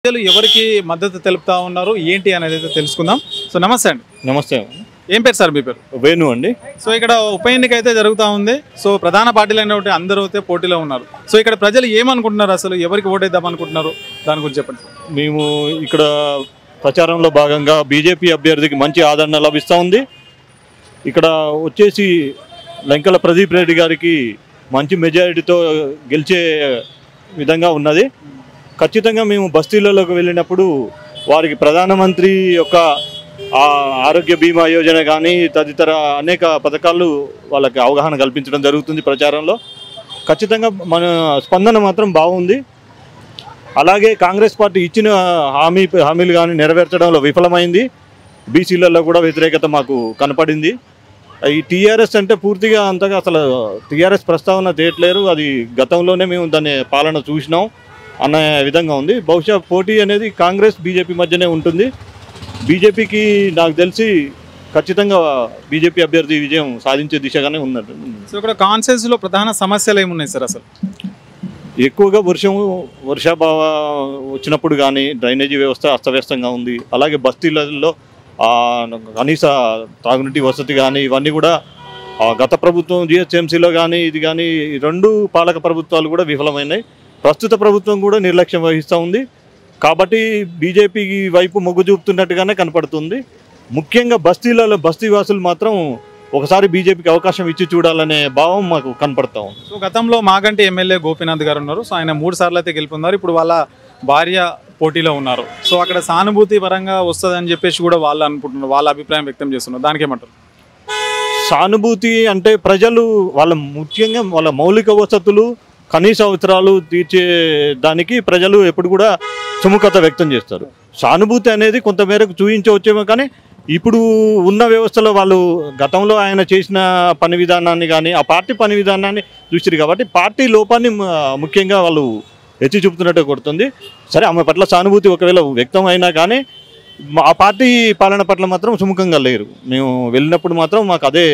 ప్రజలు ఎవరికి మద్దతు తెలుపుతా ఉన్నారు ఏంటి అనేది అయితే తెలుసుకుందాం. సో నమస్తే అండి. నమస్తే. ఏం పేరు సార్ మీ పేరు? వేణు అండి. సో ఇక్కడ ఉప ఎన్నిక అయితే జరుగుతూ ఉంది. సో ప్రధాన పార్టీలు అయినటువంటి అందరూ అయితే పోటీలో ఉన్నారు. సో ఇక్కడ ప్రజలు ఏమనుకుంటున్నారు, అసలు ఎవరికి ఓటేద్దాం అనుకుంటున్నారు, దాని గురించి చెప్పండి. మేము ఇక్కడ ప్రచారంలో భాగంగా బీజేపీ అభ్యర్థికి మంచి ఆదరణ లభిస్తూ ఉంది. ఇక్కడ వచ్చేసి లంకల ప్రదీప్ రెడ్డి గారికి మంచి మెజారిటీతో గెలిచే విధంగా ఉన్నది. ఖచ్చితంగా మేము బస్తీలలోకి వెళ్ళినప్పుడు వారికి ప్రధానమంత్రి యొక్క ఆరోగ్య బీమా యోజన కానీ తదితర అనేక పథకాలు వాళ్ళకి అవగాహన కల్పించడం జరుగుతుంది ప్రచారంలో. ఖచ్చితంగా మన స్పందన మాత్రం బాగుంది. అలాగే కాంగ్రెస్ పార్టీ ఇచ్చిన హామీలు కానీ నెరవేర్చడంలో విఫలమైంది. బీసీలలో కూడా వ్యతిరేకత మాకు కనపడింది. ఈ టీఆర్ఎస్ అంటే పూర్తిగా అంతగా అసలు టీఆర్ఎస్ ప్రస్తావన చేయట్లేరు. అది గతంలోనే మేము దాన్ని పాలన చూసినాం అన్న విధంగా ఉంది. బహుశా పోటీ అనేది కాంగ్రెస్ బీజేపీ మధ్యనే ఉంటుంది. బీజేపీకి నాకు తెలిసి ఖచ్చితంగా బీజేపీ అభ్యర్థి విజయం సాధించే దిశగానే ఉన్నట్టు. సో ఇక్కడ కాన్సెన్స్లో ప్రధాన సమస్యలు ఏమున్నాయి సార్? అసలు ఎక్కువగా వర్షాభావ వచ్చినప్పుడు కానీ డ్రైనేజీ వ్యవస్థ అస్తవ్యస్తంగా ఉంది. అలాగే బస్తీలలో కనీస తాగునీటి వసతి కానీ ఇవన్నీ కూడా గత ప్రభుత్వం జిహెచ్ఎంసీలో కానీ ఇది కానీ రెండు పాలక ప్రభుత్వాలు కూడా విఫలమైనాయి. ప్రస్తుత ప్రభుత్వం కూడా నిర్లక్ష్యం వహిస్తూ ఉంది. కాబట్టి బీజేపీ వైపు మొగ్గు చూపుతున్నట్టుగానే కనపడుతుంది. ముఖ్యంగా బస్తీవాసులు మాత్రం ఒకసారి బీజేపీకి అవకాశం ఇచ్చి చూడాలనే భావం మాకు కనపడతా ఉంది. సో గతంలో మాగంటి ఎమ్మెల్యే గోపీనాథ్ గారు ఉన్నారు. సో ఆయన 3 సార్లు అయితే గెలుపొందారు. ఇప్పుడు వాళ్ళ భార్య పోటీలో ఉన్నారు. సో అక్కడ సానుభూతి పరంగా వస్తుందని చెప్పేసి కూడా వాళ్ళు అనుకుంటున్నారు, వాళ్ళ అభిప్రాయం వ్యక్తం చేస్తున్నారు. దానికి ఏమంటారు? సానుభూతి అంటే ప్రజలు ముఖ్యంగా వాళ్ళ మౌలిక వసతులు కనీస అవసరాలు తీర్చే దానికి ప్రజలు ఎప్పుడు కూడా సుముఖత వ్యక్తం చేస్తారు. సానుభూతి అనేది కొంతమేరకు చూపించవచ్చేమో, కానీ ఇప్పుడు ఉన్న వ్యవస్థలో వాళ్ళు గతంలో ఆయన చేసిన పని విధానాన్ని కానీ ఆ పార్టీ పని విధానాన్ని చూస్తారు. కాబట్టి పార్టీ లోపాన్ని ముఖ్యంగా వాళ్ళు ఎత్తి చూపుతున్నట్టు కొడుతుంది. సరే, ఆమె పట్ల సానుభూతి ఒకవేళ వ్యక్తం అయినా కానీ ఆ పార్టీ పాలన పట్ల మాత్రం సుముఖంగా లేరు. మేము వెళ్ళినప్పుడు మాత్రం మాకు అదే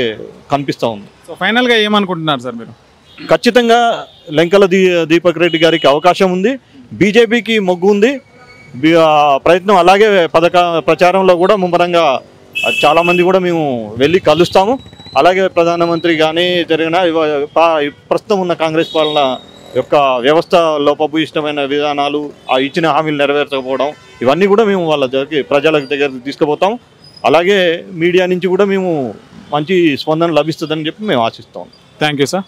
కనిపిస్తూ ఉంది. సో ఫైనల్గా ఏమనుకుంటున్నారు సార్ మీరు? ఖచ్చితంగా లంకల దీపక్ రెడ్డి గారికి అవకాశం ఉంది. బీజేపీకి మొగ్గు ఉంది. ప్రయత్నం అలాగే ప్రచారంలో కూడా ముమ్మరంగా చాలామంది కూడా మేము వెళ్ళి కలుస్తాము. అలాగే ప్రధానమంత్రి కానీ జరిగిన ప్రస్తుతం ఉన్న కాంగ్రెస్ పాలన యొక్క వ్యవస్థ లోపభూయిష్టమైన విధానాలు, ఆ ఇచ్చిన హామీలు నెరవేర్చకపోవడం, ఇవన్నీ కూడా మేము వాళ్ళ ప్రజల దగ్గరికి తీసుకుపోతాం. అలాగే మీడియా నుంచి కూడా మేము మంచి స్పందన లభిస్తుందని చెప్పి మేము ఆశిస్తాం. Thank you sir.